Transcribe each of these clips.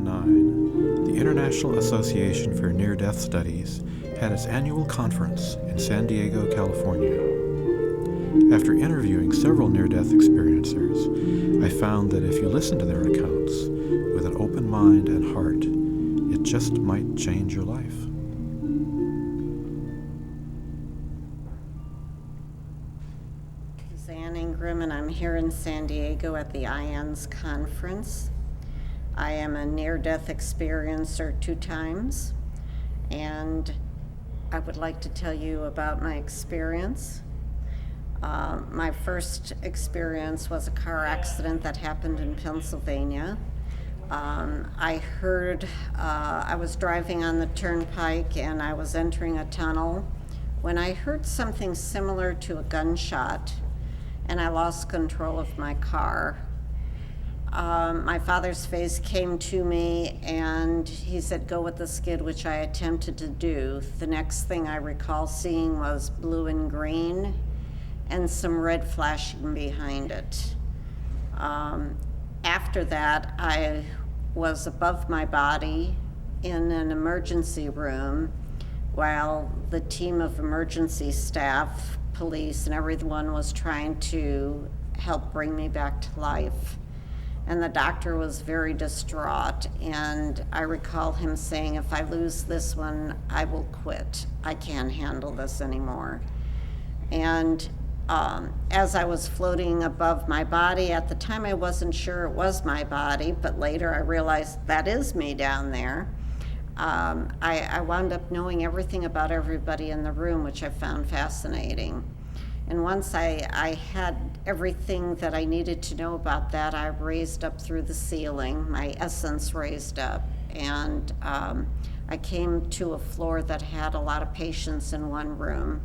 2009, the International Association for Near-Death Studies had its annual conference in San Diego, California. After interviewing several near-death experiencers, I found that if you listen to their accounts with an open mind and heart, it just might change your life. Suzanne Ingram, and I'm here in San Diego at the I.A.N.D.S conference. I am a near-death experiencer 2 times, and I would like to tell you about my experience. My first experience was a car accident that happened in Pennsylvania. I was driving on the turnpike and I was entering a tunnel when I heard something similar to a gunshot, and I lost control of my car. My father's face came to me and he said, "Go with the skid," which I attempted to do. The next thing I recall seeing was blue and green and some red flashing behind it. After that, I was above my body in an emergency room while the team of emergency staff, police, and everyone was trying to help bring me back to life. And the doctor was very distraught, and I recall him saying, "If I lose this one, I will quit. I can't handle this anymore." And as I was floating above my body, at the time I wasn't sure it was my body, but later I realized that is me down there. I wound up knowing everything about everybody in the room, which I found fascinating. And once I had everything that I needed to know about that, I raised up through the ceiling, my essence raised up, and I came to a floor that had a lot of patients in one room.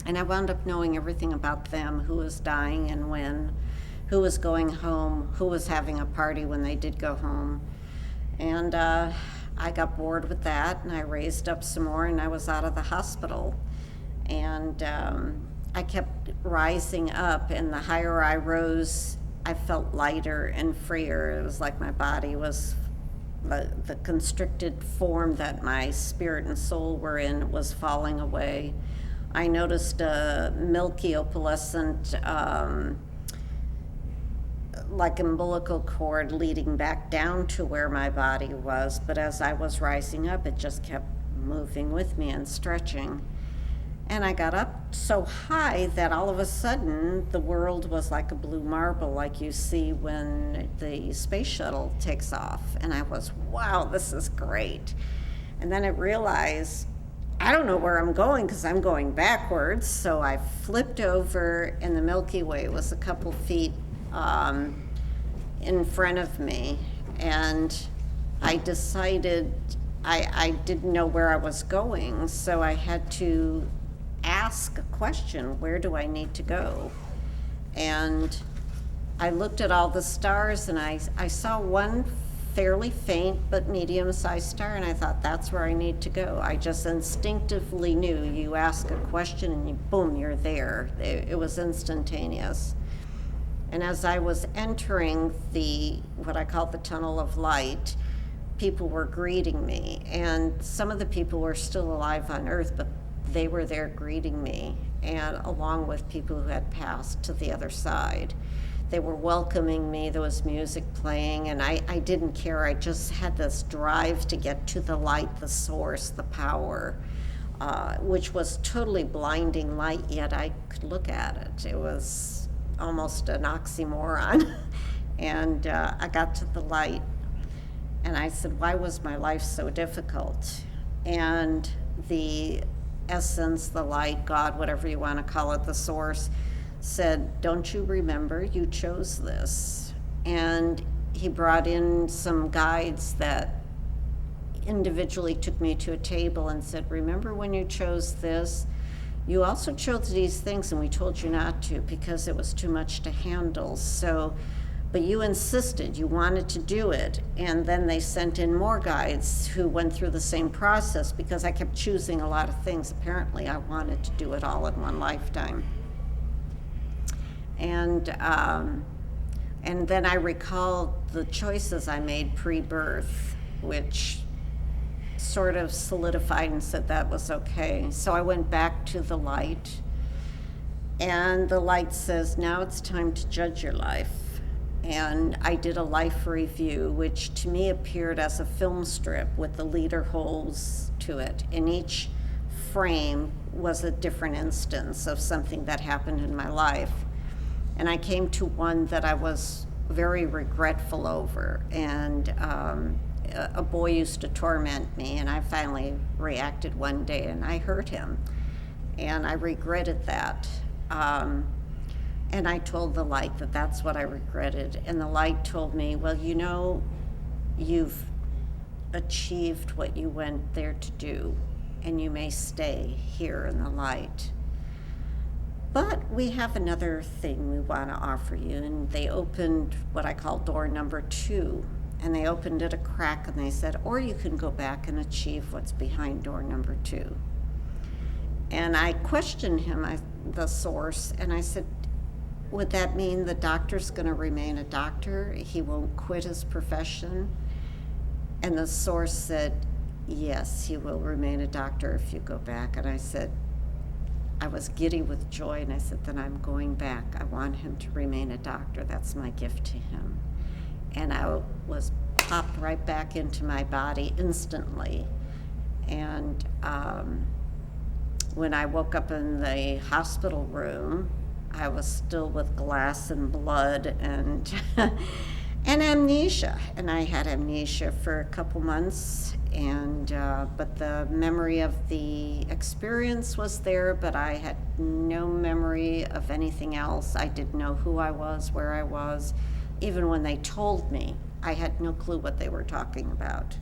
And I wound up knowing everything about them, who was dying and when, who was going home, who was having a party when they did go home. And I got bored with that, and I raised up some more, and I was out of the hospital. And I kept rising up, and the higher I rose, I felt lighter and freer. It was like my body was, the constricted form that my spirit and soul were in was falling away. I noticed a milky opalescent, like umbilical cord leading back down to where my body was, but as I was rising up, it just kept moving with me and stretching. And I got up so high that all of a sudden the world was like a blue marble, like you see when the space shuttle takes off. And I was, wow, this is great. And then I realized, I don't know where I'm going because I'm going backwards. So I flipped over, and the Milky Way was a couple feet in front of me. And I decided I didn't know where I was going, so I had to ask a question: where do I need to go? And I looked at all the stars, and I saw one fairly faint but medium-sized star, and I thought, that's where I need to go. I just instinctively knew. You ask a question and you, boom, you're there. It was instantaneous. And as I was entering what I call the tunnel of light, people were greeting me, and some of the people were still alive on Earth, but they were there greeting me, and along with people who had passed to the other side. They were welcoming me. There was music playing, and I didn't care. I just had this drive to get to the light, the source, the power, which was totally blinding light, yet I could look at it. It was almost an oxymoron. And I got to the light, and I said, why was my life so difficult? And the essence, the light, God, whatever you want to call it, the source, said, don't you remember you chose this? And he brought in some guides that individually took me to a table and said, remember when you chose this? You also chose these things, and we told you not to because it was too much to handle. But you insisted, you wanted to do it. And then they sent in more guides who went through the same process because I kept choosing a lot of things. Apparently, I wanted to do it all in one lifetime. And then I recalled the choices I made pre-birth. which sort of solidified and said that was okay. So I went back to the light, and the light says, now it's time to judge your life. And I did a life review, which to me appeared as a film strip with the leader holes to it. And each frame was a different instance of something that happened in my life. And I came to one that I was very regretful over. And a boy used to torment me, and I finally reacted one day and I hurt him. And I regretted that. And I told the light that that's what I regretted. And the light told me, well, you know, you've achieved what you went there to do, and you may stay here in the light. But we have another thing we want to offer you. And they opened what I call door number 2. And they opened it a crack, and they said, or you can go back and achieve what's behind door number 2. And I questioned him, the source, and I said, would that mean the doctor's going to remain a doctor? He won't quit his profession? And the source said, yes, he will remain a doctor if you go back. And I said, I was giddy with joy, and I said, then I'm going back. I want him to remain a doctor. That's my gift to him. And I was popped right back into my body instantly. And when I woke up in the hospital room, I was still with glass and blood and and amnesia. And I had amnesia for a couple months, and but the memory of the experience was there, but I had no memory of anything else. I didn't know who I was, where I was. Even when they told me, I had no clue what they were talking about.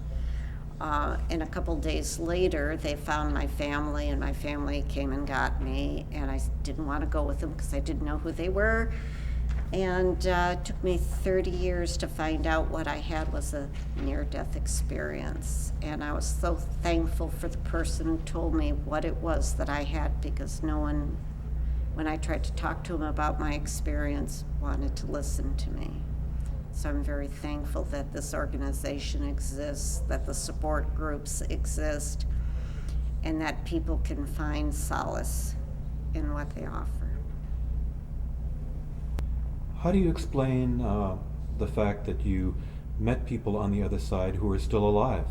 And a couple days later, they found my family, and my family came and got me, and I didn't want to go with them because I didn't know who they were. And it took me 30 years to find out what I had was a near-death experience. And I was so thankful for the person who told me what it was that I had, because no one, when I tried to talk to him about my experience, wanted to listen to me. So I'm very thankful that this organization exists, that the support groups exist, and that people can find solace in what they offer. How do you explain the fact that you met people on the other side who are still alive?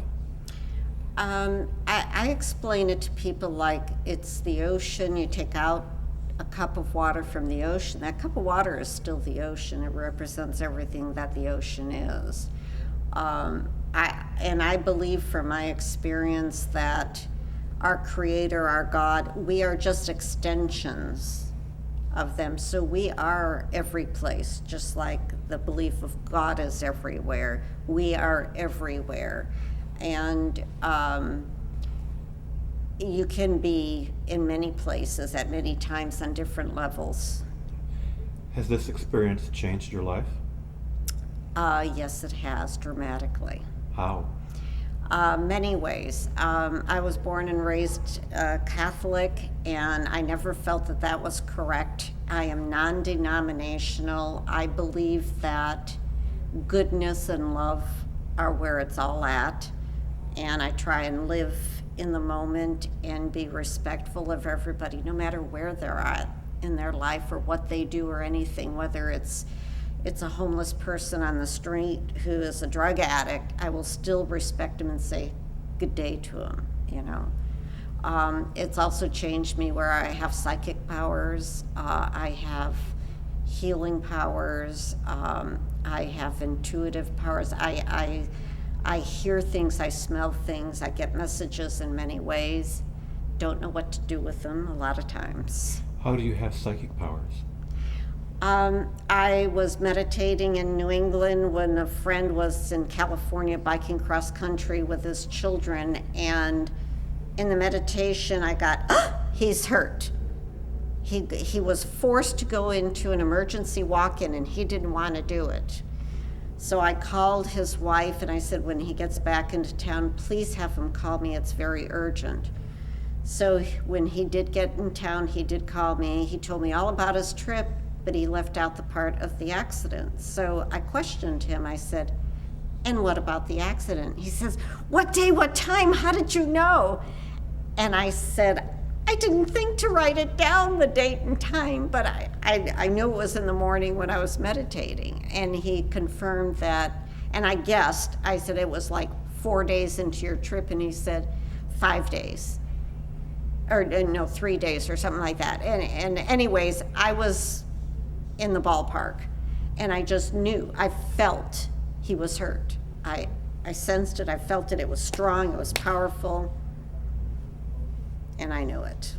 I explain it to people like it's the ocean. You take out a cup of water from the ocean. That cup of water is still the ocean. It represents everything that the ocean is. I believe from my experience that our Creator, our God, we are just extensions of them. So we are every place, just like the belief of God is everywhere. We are everywhere. And you can be in many places at many times on different levels. Has this experience changed your life? Yes, it has, dramatically. How? Many ways. I was born and raised Catholic, and I never felt that that was correct. I am non-denominational. I believe that goodness and love are where it's all at, and I try and live in the moment and be respectful of everybody, no matter where they're at in their life or what they do or anything, whether it's a homeless person on the street who is a drug addict, I will still respect him and say good day to him, you know. It's also changed me where I have psychic powers, I have healing powers, I have intuitive powers. I hear things, I smell things, I get messages in many ways. Don't know what to do with them a lot of times. How do you have psychic powers? I was meditating in New England when a friend was in California biking cross country with his children, and in the meditation I got, he's hurt. He was forced to go into an emergency walk-in and he didn't want to do it. So I called his wife and I said, when he gets back into town, please have him call me, it's very urgent. So when he did get in town, he did call me. He told me all about his trip, but he left out the part of the accident. So I questioned him. I said, And what about the accident? He says, what day, what time, how did you know? And I said, I didn't think to write it down, the date and time, but I knew it was in the morning when I was meditating. And he confirmed that, and I guessed. I said it was like 4 days into your trip, and he said 5 days. Or no, 3 days or something like that. And anyways, I was in the ballpark, and I just knew, I felt he was hurt. I sensed it, I felt it, it was strong, it was powerful, and I knew it.